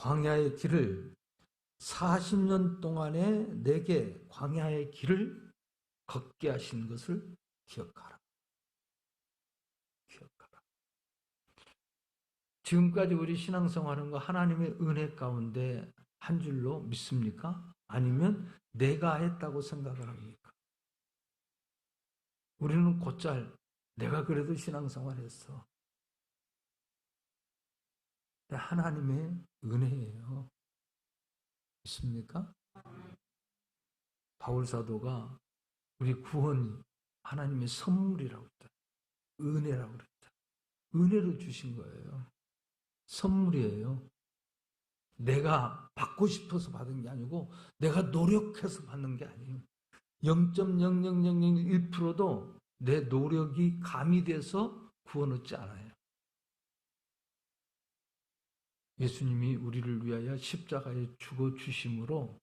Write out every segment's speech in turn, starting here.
광야의 길을 40년 동안에 내게 광야의 길을 걷게 하신 것을 기억하라. 기억하라. 지금까지 우리 신앙생활하는 거 하나님의 은혜 가운데 한 줄로 믿습니까? 아니면 내가 했다고 생각을 합니까? 우리는 곧잘 내가 그래도 신앙생활했어. 하나님의 은혜예요. 믿습니까? 바울 사도가 우리 구원이 하나님의 선물이라고 했다. 은혜라고 그랬다. 은혜로 주신 거예요. 선물이에요. 내가 받고 싶어서 받은 게 아니고 내가 노력해서 받는 게 아니에요. 0.00001%도 내 노력이 가미돼서 구원 얻지 않아요. 예수님이 우리를 위하여 십자가에 죽어 주심으로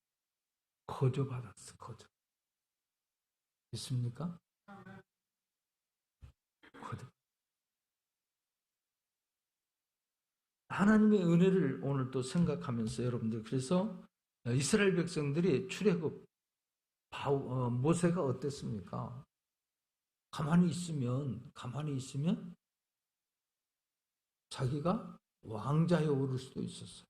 거저 받았어. 거저. 있습니까? 거저. 하나님의 은혜를 오늘 또 생각하면서 여러분들, 그래서 이스라엘 백성들이 출애굽 모세가 어땠습니까? 가만히 있으면 자기가 왕자에 오를 수도 있었어요.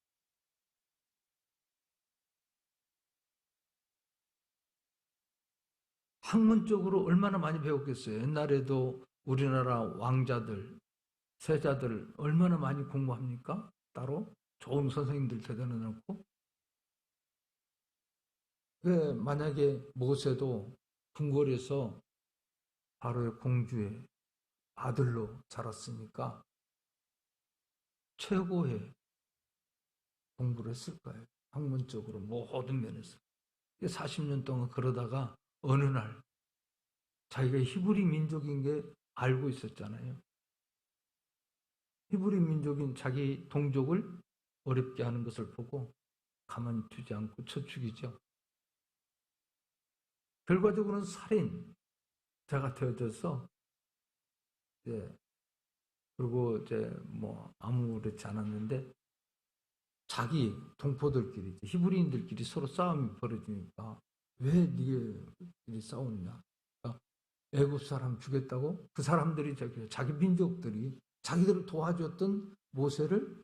학문적으로 얼마나 많이 배웠겠어요. 옛날에도 우리나라 왕자들, 세자들 얼마나 많이 공부합니까? 따로 좋은 선생님들 대단해 놓고. 왜 만약에 모세도 궁궐에서 바로의 공주의 아들로 자랐으니까 최고의 공부를 했을 거예요. 학문적으로 모든 면에서. 40년 동안 그러다가 어느 날 자기가 히브리 민족인 게 알고 있었잖아요. 히브리 민족인 자기 동족을 어렵게 하는 것을 보고 가만히 두지 않고 쳐 죽이죠. 결과적으로는 살인자가 되어져서 그리고 아무렇지 않았는데 자기 동포들끼리 히브리인들끼리 서로 싸움이 벌어지니까 왜 니들이 싸우느냐? 그러니까 애굽 사람 죽였다고 그 사람들이 자기 민족들이 자기들을 도와줬던 모세를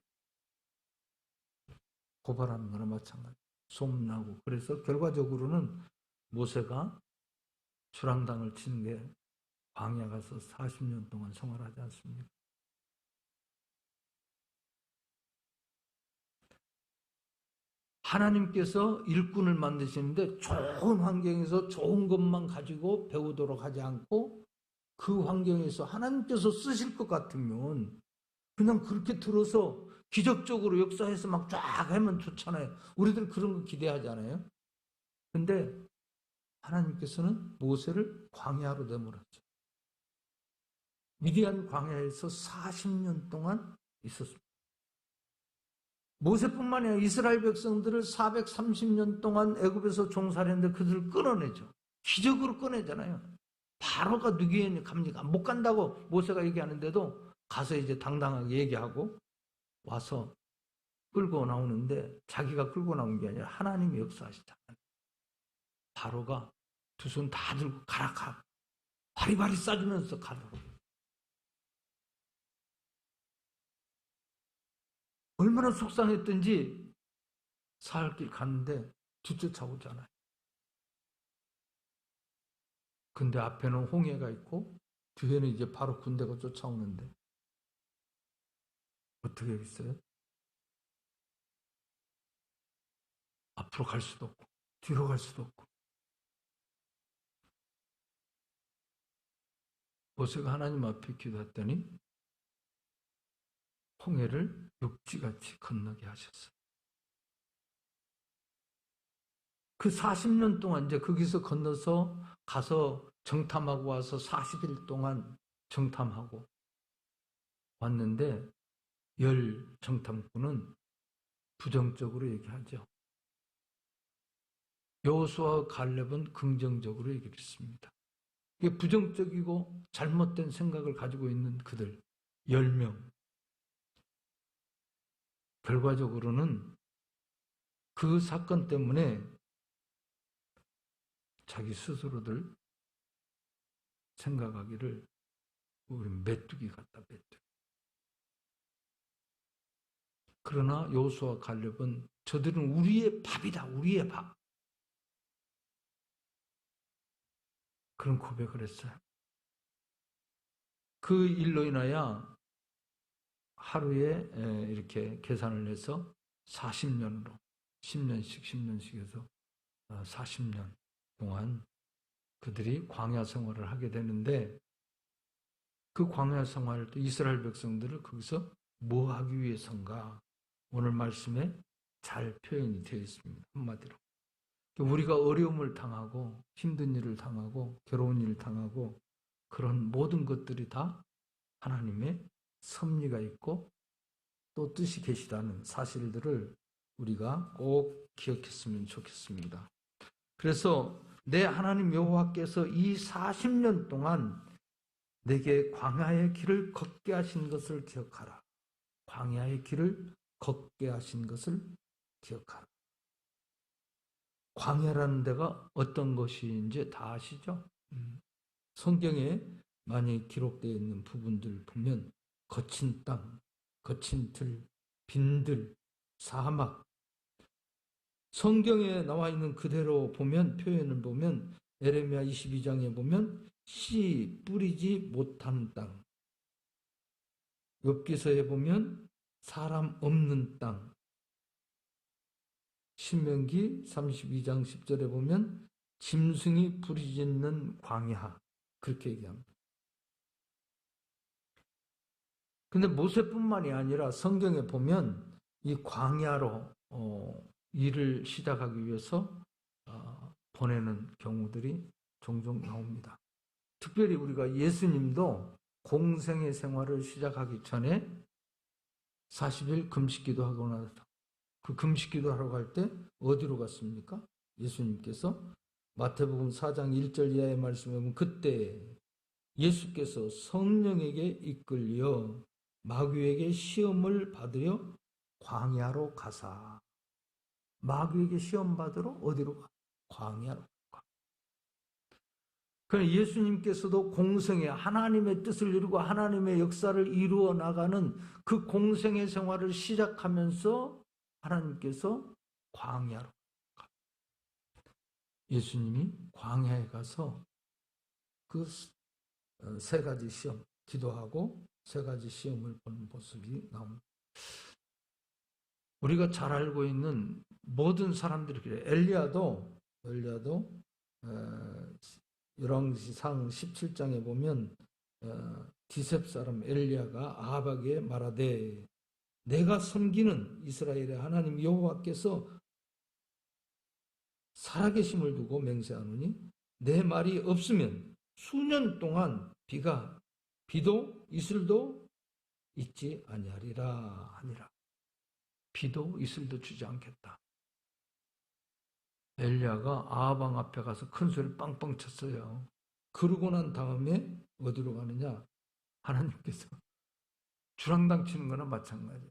고발하는 거나 마찬가지. 소문나고. 그래서 결과적으로는 모세가 출항당을 치는 게 광야 가서 40년 동안 생활하지 않습니까? 하나님께서 일꾼을 만드시는데 좋은 환경에서 좋은 것만 가지고 배우도록 하지 않고 그 환경에서 하나님께서 쓰실 것 같으면 그냥 그렇게 들어서 기적적으로 역사해서 막 쫙 하면 좋잖아요. 우리들 그런 거 기대하잖아요. 근데 하나님께서는 모세를 광야로 내몰았죠. 미디안 광야에서 40년 동안 있었습니다. 모세뿐만 아니라 이스라엘 백성들을 430년 동안 애굽에서 종살이했는데 그들을 끌어내죠. 기적으로 꺼내잖아요. 바로가 누구에 갑니까? 못 간다고 모세가 얘기하는데도 가서 이제 당당하게 얘기하고 와서 끌고 나오는데 자기가 끌고 나온 게 아니라 하나님이 역사하시잖아요. 바로가 두 손 다 들고 가라. 바리바리 싸주면서 가더라고요. 얼마나 속상했던지 사흘길 갔는데 뒤쫓아오잖아요. 근데 앞에는 홍해가 있고 뒤에는 이제 바로 군대가 쫓아오는데 어떻게 하겠어요? 앞으로 갈 수도 없고 뒤로 갈 수도 없고. 모세가 하나님 앞에 기도했더니 홍해를 육지같이 건너게 하셨어요. 그 40년 동안 이제 거기서 건너서 가서 정탐하고 와서 40일 동안 정탐하고 왔는데 열 정탐꾼은 부정적으로 얘기하죠. 여호수아와 갈렙은 긍정적으로 얘기했습니다. 이게 부정적이고 잘못된 생각을 가지고 있는 그들 10명. 결과적으로는 그 사건 때문에 자기 스스로들 생각하기를 우리 메뚜기 같다, 메뚜기. 그러나 여호수아와 갈렙은 저들은 우리의 밥이다, 우리의 밥. 그런 고백을 했어요. 그 일로 인하여 하루에 이렇게 계산을 해서 40년으로 10년씩 해서 40년 동안 그들이 광야 생활을 하게 되는데, 그 광야 생활도 이스라엘 백성들을 거기서 뭐 하기 위해서인가? 오늘 말씀에 잘 표현이 되어 있습니다. 한마디로. 우리가 어려움을 당하고 힘든 일을 당하고 괴로운 일을 당하고 그런 모든 것들이 다 하나님의 섭리가 있고 또 뜻이 계시다는 사실들을 우리가 꼭 기억했으면 좋겠습니다. 그래서 내 하나님 여호와께서 이 40년 동안 내게 광야의 길을 걷게 하신 것을 기억하라. 광야의 길을 걷게 하신 것을 기억하라. 광야라는 데가 어떤 것인지 다 아시죠? 성경에 많이 기록되어 있는 부분들 보면 거친 땅, 거친 들, 빈들, 사막. 성경에 나와 있는 그대로 보면, 표현을 보면 에레미야 22장에 보면 씨 뿌리지 못한 땅, 욥기서에 보면 사람 없는 땅, 신명기 32장 10절에 보면 짐승이 부리짖는 광야, 그렇게 얘기합니다. 근데 모세뿐만이 아니라 성경에 보면 이 광야로 일을 시작하기 위해서 보내는 경우들이 종종 나옵니다. 특별히 우리가 예수님도 공생의 생활을 시작하기 전에 40일 금식기도 하고 나서 그 금식기도 하러 갈 때 어디로 갔습니까? 예수님께서 마태복음 4장 1절 이하의 말씀에 보면 그때 예수께서 성령에게 이끌려 마귀에게 시험을 받으려 광야로 가사. 마귀에게 시험 받으러 어디로 가? 광야로 가. 그러니까 예수님께서도 공생에 하나님의 뜻을 이루고 하나님의 역사를 이루어 나가는 그 공생의 생활을 시작하면서 하나님께서 광야로 가. 예수님이 광야에 가서 그 세 가지 시험, 기도하고 세 가지 시험을 보는 모습이 나옵니다. 우리가 잘 알고 있는 모든 사람들이 그래요. 엘리야도 열왕기상 17장에 보면 디셉 사람 엘리야가 아합에게 말하되 내가 섬기는 이스라엘의 하나님 여호와께서 살아계심을 두고 맹세하노니 내 말이 없으면 수년 동안 비도 이슬도 있지 아니하리라 하니라. 비도 이슬도 주지 않겠다. 엘리야가 아합 왕 앞에 가서 큰 소리를 빵빵 쳤어요. 그러고 난 다음에 어디로 가느냐? 하나님께서 주랑당 치는 거나 마찬가지예요.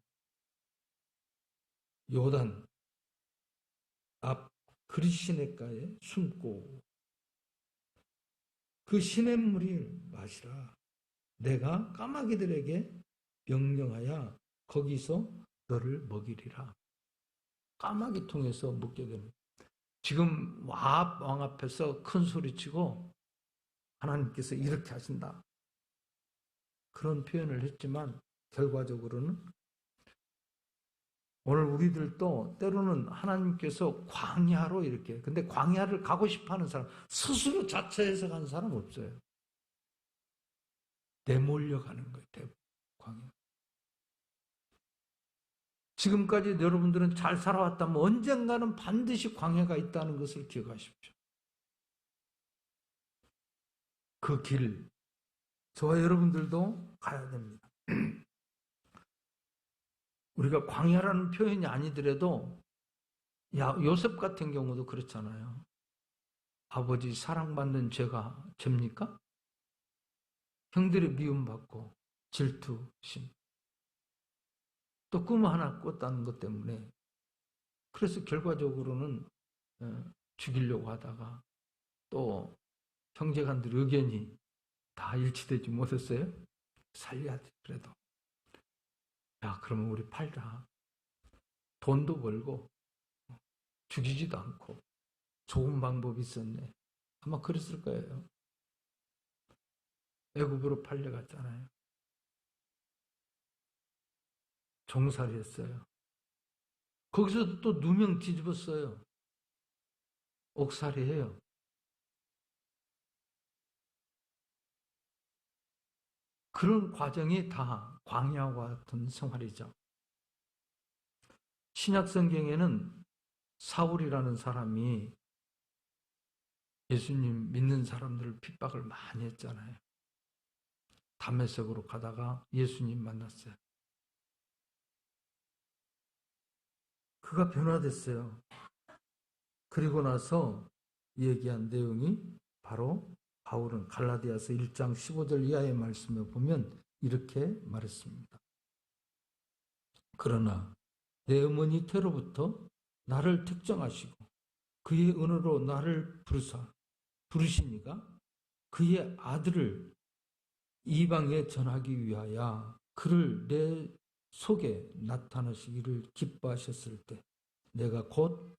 요단 앞 그리시네가에 숨고 그 시냇물을 마시라. 내가 까마귀들에게 명령하여 거기서 너를 먹이리라. 까마귀 통해서 먹게 되는. 지금 아합 왕 앞에서 큰 소리치고 하나님께서 이렇게 하신다. 그런 표현을 했지만 결과적으로는 오늘 우리들도 때로는 하나님께서 광야로 이렇게, 근데 광야를 가고 싶어하는 사람, 스스로 자처해서 가는 사람 없어요. 내몰려 가는 거예요. 광야. 지금까지 여러분들은 잘 살아왔다면 언젠가는 반드시 광야가 있다는 것을 기억하십시오. 그 길, 저와 여러분들도 가야 됩니다. 우리가 광야라는 표현이 아니더라도 요셉 같은 경우도 그렇잖아요. 아버지 사랑받는 죄가 죄입니까? 형들이 미움받고 질투심, 또 꿈 하나 꿨다는 것 때문에 그래서 결과적으로는 죽이려고 하다가 또 형제간들 의견이 다 일치되지 못했어요. 살려야 돼. 그래도 야, 그러면 우리 팔자. 돈도 벌고 죽이지도 않고 좋은 방법이 있었네. 아마 그랬을 거예요. 애굽으로 팔려갔잖아요. 종살이 했어요. 거기서도 또 누명 뒤집었어요. 옥살이 해요. 그런 과정이 다 광야와 같은 생활이죠. 신약 성경에는 사울이라는 사람이 예수님 믿는 사람들을 핍박을 많이 했잖아요. 다메섹으로 가다가 예수님 만났어요. 그가 변화됐어요. 그리고 나서 얘기한 내용이 바로 바울은 갈라디아서 1장 15절 이하의 말씀에 보면 이렇게 말했습니다. 그러나 내 어머니 태로부터 나를 특정하시고 그의 은혜로 나를 부르시니가 그의 아들을 이방에 전하기 위하여 그를 내 속에 나타나시기를 기뻐하셨을 때 내가 곧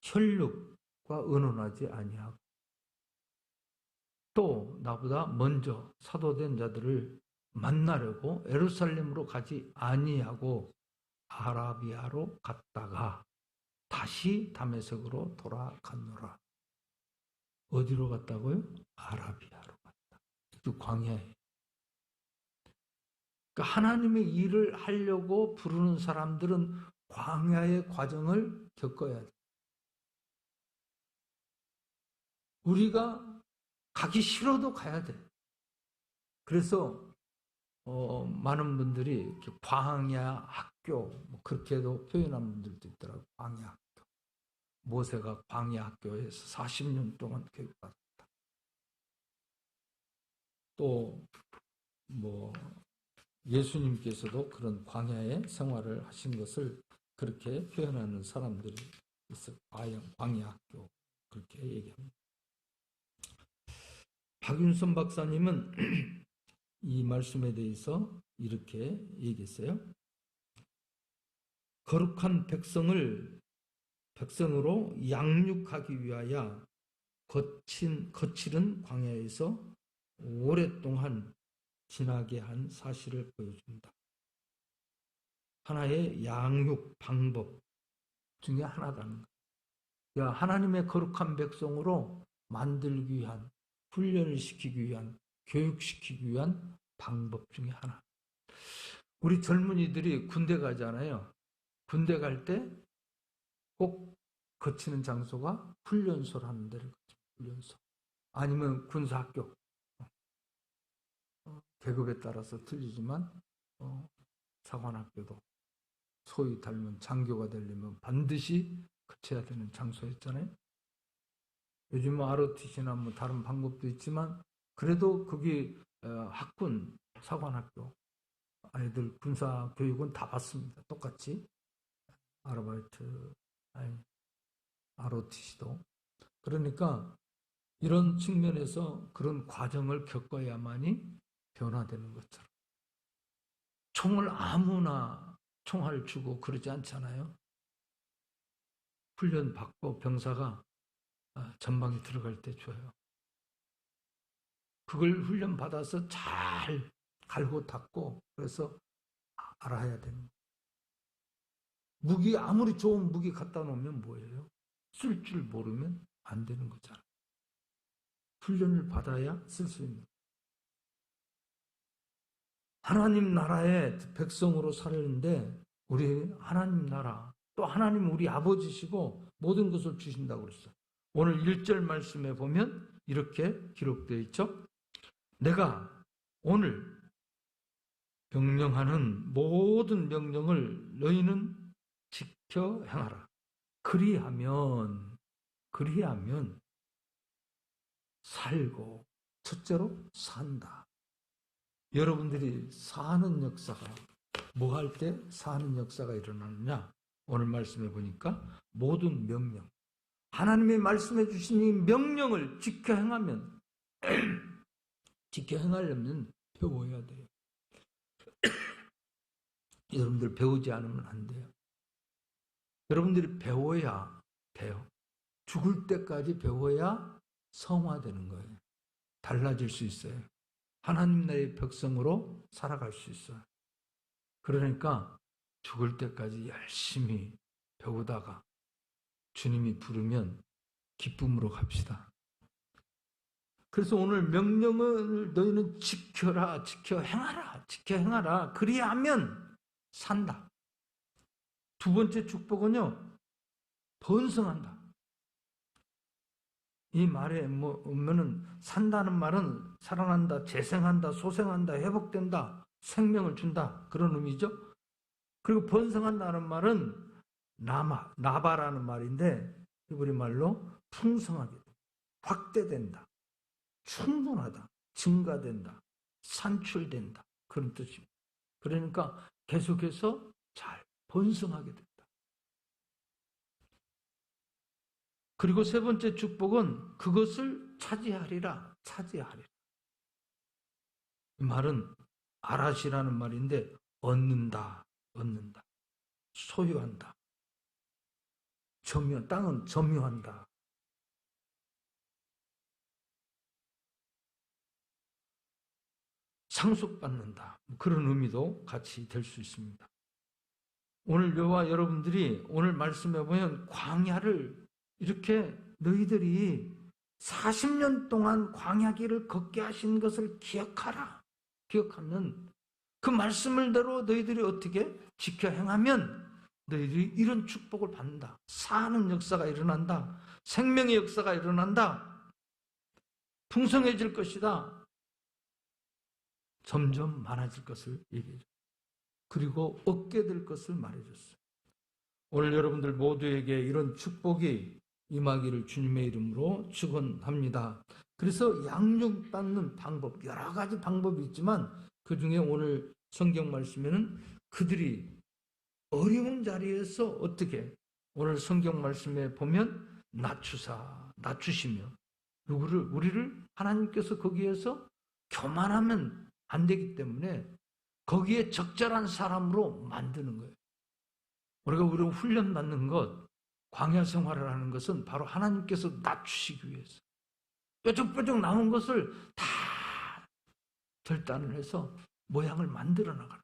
혈육과 의논하지 아니하고 또 나보다 먼저 사도된 자들을 만나려고 예루살렘으로 가지 아니하고 아라비아로 갔다가 다시 다메섹으로 돌아갔노라. 어디로 갔다고요? 아라비아로 갔다. 그 광야에. 그러니까 하나님의 일을 하려고 부르는 사람들은 광야의 과정을 겪어야 돼. 우리가 가기 싫어도 가야 돼. 그래서 많은 분들이 이렇게 광야 학교 뭐 그렇게도 표현한 분들도 있더라고요. 광야 학교. 모세가 광야 학교에서 40년 동안 교육받았다. 또 뭐 예수님께서도 그런 광야의 생활을 하신 것을 그렇게 표현하는 사람들이 있어요. 광야 학교 그렇게 얘기합니다. 박윤선 박사님은 이 말씀에 대해서 이렇게 얘기했어요. 거룩한 백성으로 양육하기 위하여 거칠은 광야에서 오랫동안 지나게 한 사실을 보여준다. 하나의 양육 방법 중에 하나다는 거예요. 하나님의 거룩한 백성으로 만들기 위한, 훈련을 시키기 위한, 교육시키기 위한 방법 중에 하나. 우리 젊은이들이 군대 가잖아요. 군대 갈 때 꼭 거치는 장소가 훈련소라는 데를 거쳐요. 훈련소. 아니면 군사학교. 계급에 따라서 틀리지만 사관학교도 소위 닮은 장교가 되려면 반드시 거쳐야 되는 장소였잖아요. 요즘은 ROTC나 뭐 다른 방법도 있지만 그래도 거기 학군, 사관학교 아이들 군사교육은 다 받습니다. 똑같이 아르바이트, ROTC도. 그러니까 이런 측면에서 그런 과정을 겪어야만이 변화되는 것처럼. 총을 아무나 총알을 주고 그러지 않잖아요. 훈련 받고 병사가 전방에 들어갈 때 줘요. 그걸 훈련 받아서 잘 갈고 닦고 그래서 알아야 되는 거예요. 무기 아무리 좋은 무기 갖다 놓으면 뭐예요? 쓸 줄 모르면 안 되는 거잖아요. 훈련을 받아야 쓸 수 있는 거예요. 하나님 나라의 백성으로 살았는데 우리 하나님 나라 또 하나님 우리 아버지시고 모든 것을 주신다고 그랬어요. 오늘 1절 말씀에 보면 이렇게 기록되어 있죠. 내가 오늘 명령하는 모든 명령을 너희는 지켜 행하라. 그리하면 살고 첫째로 산다. 여러분들이 사는 역사가 뭐 할 때 사는 역사가 일어나느냐? 오늘 말씀해 보니까 모든 명령, 하나님이 말씀해 주신 이 명령을 지켜 행하면 지켜 행하려면 배워야 돼요. 여러분들 배우지 않으면 안 돼요. 여러분들이 배워야 돼요. 죽을 때까지 배워야 성화되는 거예요. 달라질 수 있어요. 하나님 나라의 백성으로 살아갈 수 있어요. 그러니까 죽을 때까지 열심히 배우다가 주님이 부르면 기쁨으로 갑시다. 그래서 오늘 명령을 너희는 지켜라, 지켜 행하라, 지켜 행하라. 그리하면 산다. 두 번째 축복은요, 번성한다. 이 말에 보면은 산다는 말은 살아난다, 재생한다, 소생한다, 회복된다, 생명을 준다 그런 의미죠. 그리고 번성한다는 말은 나바라는 말인데 히브리 말로 풍성하게 확대된다, 충분하다, 증가된다, 산출된다 그런 뜻입니다. 그러니까 계속해서 잘 번성하게 된다. 그리고 세 번째 축복은 그것을 차지하리라. 차지하리라. 이 말은 아라시라는 말인데 얻는다, 얻는다, 소유한다, 땅은 점유한다. 상속받는다. 그런 의미도 같이 될 수 있습니다. 오늘 저와 여러분들이 오늘 말씀해 보면 광야를 이렇게 너희들이 40년 동안 광야길을 걷게 하신 것을 기억하라. 기억하면 그 말씀을대로 너희들이 어떻게 지켜 행하면 너희들이 이런 축복을 받는다. 사는 역사가 일어난다. 생명의 역사가 일어난다. 풍성해질 것이다. 점점 많아질 것을 얘기해줘. 그리고 얻게 될 것을 말해줬어요. 오늘 여러분들 모두에게 이런 축복이 임하기를 주님의 이름으로 축원합니다. 그래서 양육받는 방법, 여러 가지 방법이 있지만 그 중에 오늘 성경 말씀에는 그들이 어려운 자리에서 어떻게 오늘 성경 말씀에 보면 낮추시며 우리를 하나님께서 거기에서 교만하면 안 되기 때문에 거기에 적절한 사람으로 만드는 거예요. 우리가 훈련받는 것, 광야 생활을 하는 것은 바로 하나님께서 낮추시기 위해서 뾰족뾰족 나온 것을 다 결단을 해서 모양을 만들어 나가는,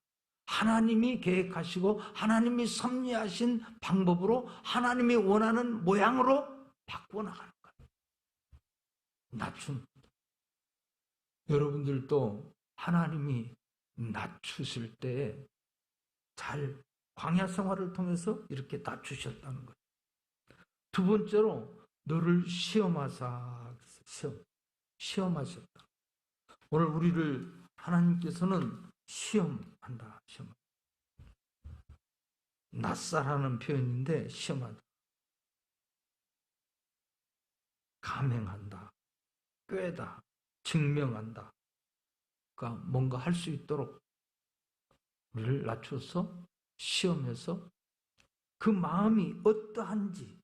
하나님이 계획하시고 하나님이 섭리하신 방법으로 하나님이 원하는 모양으로 바꾸어 나가는 거예요. 낮춘. 여러분들도 하나님이 낮추실 때 잘 광야 생활을 통해서 이렇게 낮추셨다는 거예요. 두 번째로 너를 시험하사. 시험하셨다. 오늘 우리를 하나님께서는 시험한다. 낯살하는 표현인데 시험한다. 감행한다. 꾀다. 증명한다. 그러니까 뭔가 할 수 있도록 우리를 낮춰서 시험해서 그 마음이 어떠한지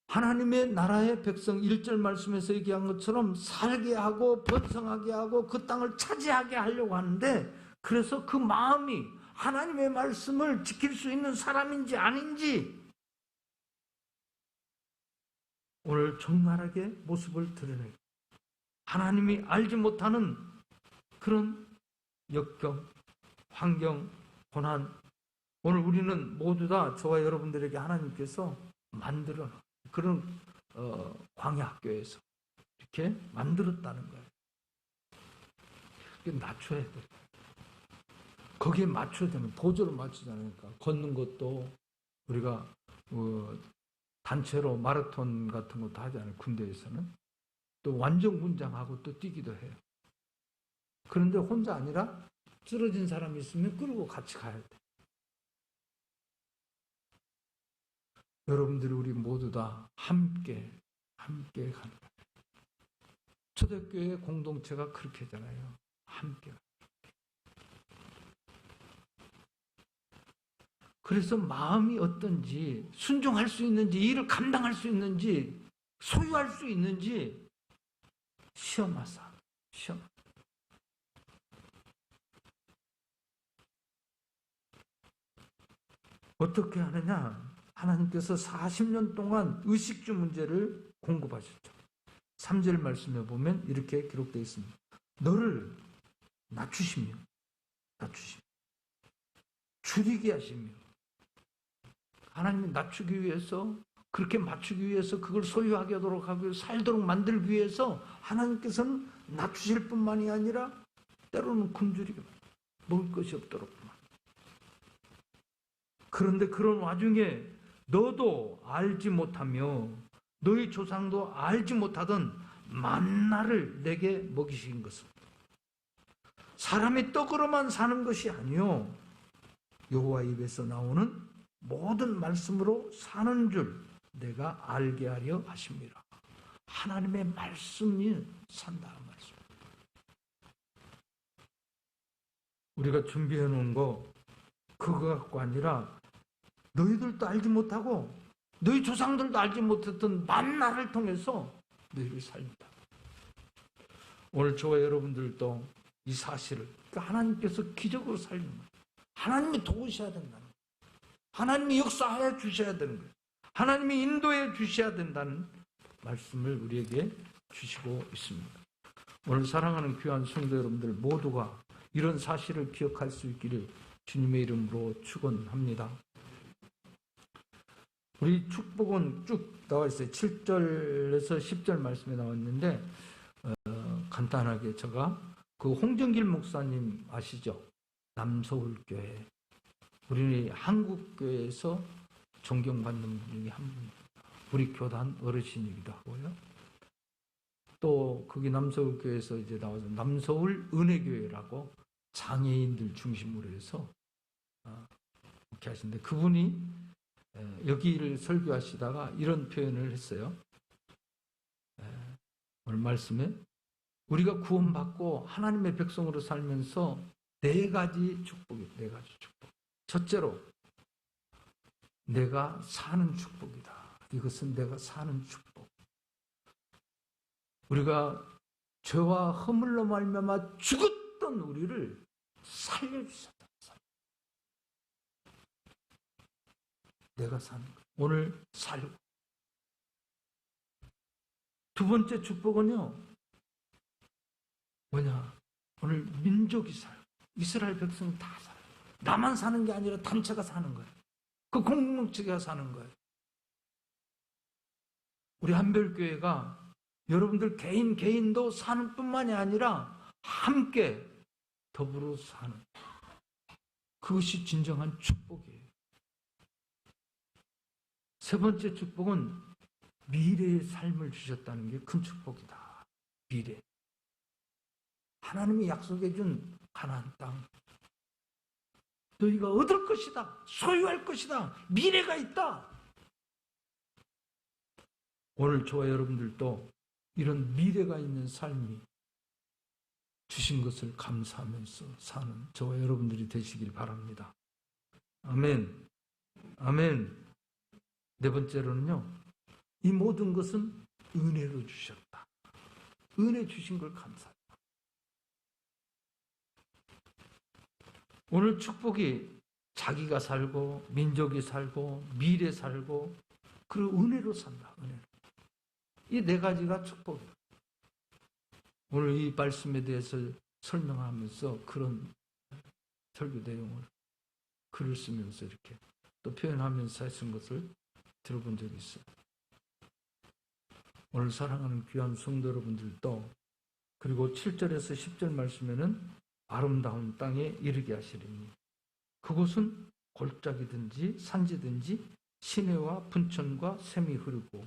하나님의 나라의 백성 1절 말씀에서 얘기한 것처럼 살게 하고 번성하게 하고 그 땅을 차지하게 하려고 하는데, 그래서 그 마음이 하나님의 말씀을 지킬 수 있는 사람인지 아닌지 오늘 적나라하게 모습을 드러내고, 하나님이 알지 못하는 그런 역경, 환경, 고난, 오늘 우리는 모두 다 저와 여러분들에게 하나님께서 만들어 그런 광야 학교에서 이렇게 만들었다는 거예요. 낮춰야 돼. 거기에 맞춰야 되면 보조를 맞추지 않으니까. 걷는 것도 우리가 단체로 마라톤 같은 것도 하지 않아요. 군대에서는. 또 완전 군장하고 또 뛰기도 해요. 그런데 혼자 아니라 쓰러진 사람이 있으면 끌고 같이 가야 돼. 여러분들이 우리 모두 다 함께 가는 거예요. 초대교회 공동체가 그렇게 하잖아요. 함께. 그래서 마음이 어떤지, 순종할 수 있는지, 일을 감당할 수 있는지, 소유할 수 있는지 시험하사. 시험. 어떻게 하느냐? 하나님께서 40년 동안 의식주 문제를 공급하셨죠. 3절 말씀에 보면 이렇게 기록되어 있습니다. 너를 낮추시며 줄이게 하시며, 하나님이 낮추기 위해서, 그렇게 맞추기 위해서, 그걸 소유하게 하도록 하고 살도록 만들기 위해서 하나님께서는 낮추실 뿐만이 아니라 때로는 굶주리게 먹을 것이 없도록만. 그런데 그런 와중에 너도 알지 못하며 너희 조상도 알지 못하던 만나를 내게 먹이신 것은 사람이 떡으로만 사는 것이 아니요 여호와 입에서 나오는 모든 말씀으로 사는 줄 내가 알게 하려 하십니다. 하나님의 말씀이 산다는 말씀. 우리가 준비해 놓은 거 그거 갖고 아니라 너희들도 알지 못하고 너희 조상들도 알지 못했던 만나를 통해서 너희를 살린다. 오늘 저와 여러분들도 이 사실을, 그러니까 하나님께서 기적으로 살리는 거예요. 하나님이 도우셔야 된다는 거예요. 하나님이 역사하여 주셔야 되는 거예요. 하나님이 인도해 주셔야 된다는 말씀을 우리에게 주시고 있습니다. 오늘 사랑하는 귀한 성도 여러분들 모두가 이런 사실을 기억할 수 있기를 주님의 이름으로 축원합니다. 우리 축복은 쭉 나와 있어요. 7절에서 10절 말씀에 나왔는데 간단하게 제가 그 홍정길 목사님 아시죠? 남서울교회, 우리 한국교회에서 존경받는 분 중에 한 분, 우리 교단 어르신이기도 하고요. 또 거기 남서울교회에서 이제 나와서 남서울 은혜교회라고 장애인들 중심으로 해서 이렇게 하시는데, 그분이 여기를 설교하시다가 이런 표현을 했어요. 오늘 말씀에 우리가 구원받고 하나님의 백성으로 살면서 네 가지 축복이, 네 가지 축복. 첫째로 내가 사는 축복이다. 이것은 내가 사는 축복. 우리가 죄와 허물로 말미암아 죽었던 우리를 살려주셨다. 내가 사는 것. 오늘 살고. 두 번째 축복은요, 뭐냐? 오늘 민족이 살고, 이스라엘 백성이 다 살아요. 나만 사는 게 아니라 단체가 사는 거예요. 그 공동체가 사는 거예요. 우리 한별교회가 여러분들 개인도 사는 뿐만이 아니라 함께 더불어 사는, 그것이 진정한 축복이에요. 세 번째 축복은 미래의 삶을 주셨다는 게 큰 축복이다. 미래. 하나님이 약속해 준 가나안 땅. 너희가 얻을 것이다. 소유할 것이다. 미래가 있다. 오늘 저와 여러분들도 이런 미래가 있는 삶이 주신 것을 감사하면서 사는 저와 여러분들이 되시길 바랍니다. 아멘. 아멘. 네 번째로는요, 이 모든 것은 은혜로 주셨다. 은혜 주신 걸 감사합니다. 오늘 축복이 자기가 살고 민족이 살고 미래 살고 그리고 은혜로 산다. 은혜로. 이 네 가지가 축복이에요. 오늘 이 말씀에 대해서 설명하면서 그런 설교 내용을 글을 쓰면서 이렇게 또 표현하면서 쓴 것을 들어본 적이 있어요. 오늘 사랑하는 귀한 성도 여러분들도 그리고 7절에서 10절 말씀에는 아름다운 땅에 이르게 하시리니 그곳은 골짜기든지 산지든지 시내와 분천과 샘이 흐르고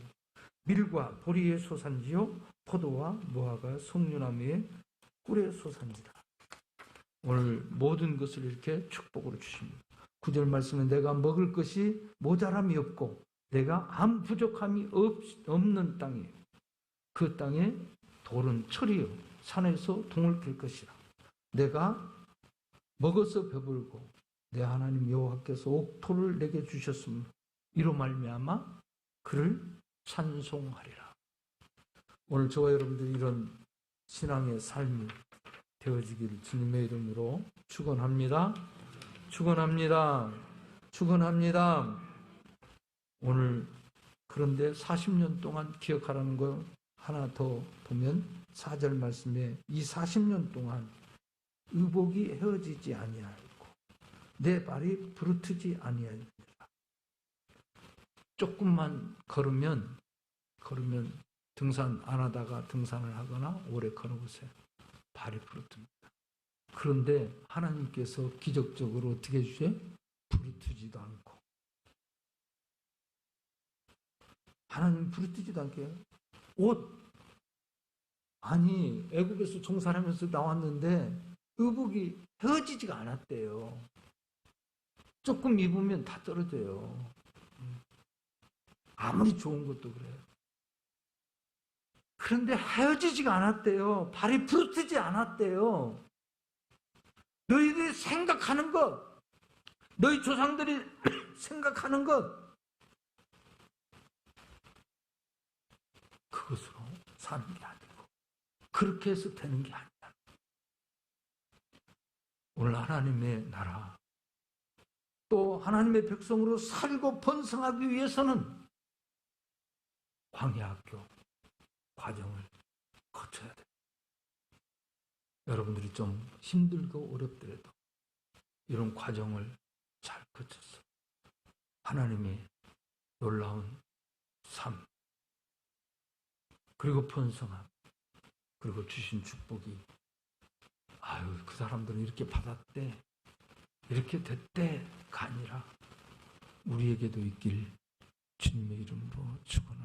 밀과 보리의 소산지요 포도와 무화과 송유나무의 꿀의 소산지라. 오늘 모든 것을 이렇게 축복으로 주십니다. 9절 말씀에 내가 먹을 것이 모자람이 없고 내가 아무 부족함이 없는 땅이에요. 그 땅에 돌은 철이요 산에서 동을 캘 것이라. 내가 먹어서 배불고 내 하나님 여호와께서 옥토를 내게 주셨음 이로 말미암아 그를 찬송하리라. 오늘 저와 여러분들 이런 신앙의 삶이 되어지길 주님의 이름으로 축원합니다. 축원합니다. 축원합니다. 오늘 그런데 40년 동안 기억하라는 거 하나 더 보면 4절 말씀에 이 40년 동안 의복이 헤어지지 아니하였고 내 발이 부르트지 아니하였느니라. 조금만 걸으면 등산 안 하다가 등산을 하거나 오래 걸어보세요. 발이 부르텄습니다. 그런데 하나님께서 기적적으로 어떻게 해주세요? 부르트지도 않고. 하나님 부르트지도 않게 옷 아니 애굽에서 종살하면서 나왔는데 의복이 헤어지지가 않았대요. 조금 입으면 다 떨어져요. 아무리 좋은 것도 그래요. 그런데 헤어지지가 않았대요. 발이 부르트지 않았대요. 너희들이 생각하는 것, 너희 조상들이 생각하는 것, 그것으로 사는 게 아니고 그렇게 해서 되는 게 아니다. 오늘 하나님의 나라 또 하나님의 백성으로 살고 번성하기 위해서는 광야학교 과정을 거쳐야 돼요. 여러분들이 좀 힘들고 어렵더라도 이런 과정을 잘 거쳐서 하나님의 놀라운 삶 그리고 번성함 그리고 주신 축복이 그 사람들은 이렇게 받았대 이렇게 됐대가 아니라 우리에게도 있길 주님의 이름으로 축원합니다.